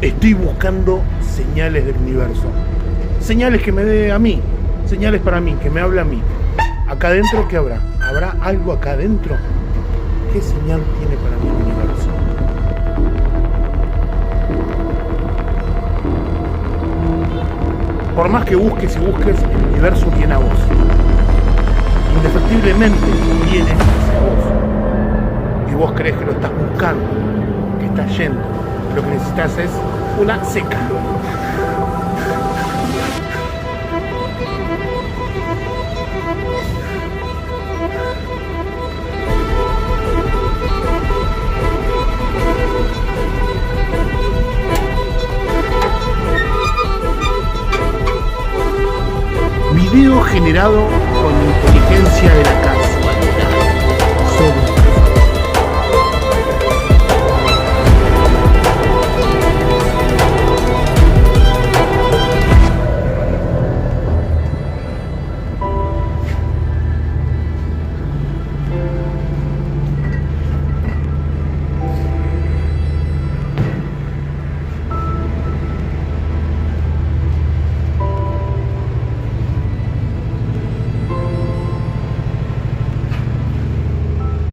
Estoy buscando señales del universo. Señales que me dé a mí. Señales para mí, que me hable a mí. Acá adentro, ¿qué habrá? ¿Habrá algo acá adentro? ¿Qué señal tiene para mí el universo? Por más que busques y busques, el universo viene a vos. Indefectiblemente viene hacia vos. Y vos crees que lo estás buscando, que estás yendo. Lo que necesitas es una seca. Video generado con inteligencia de la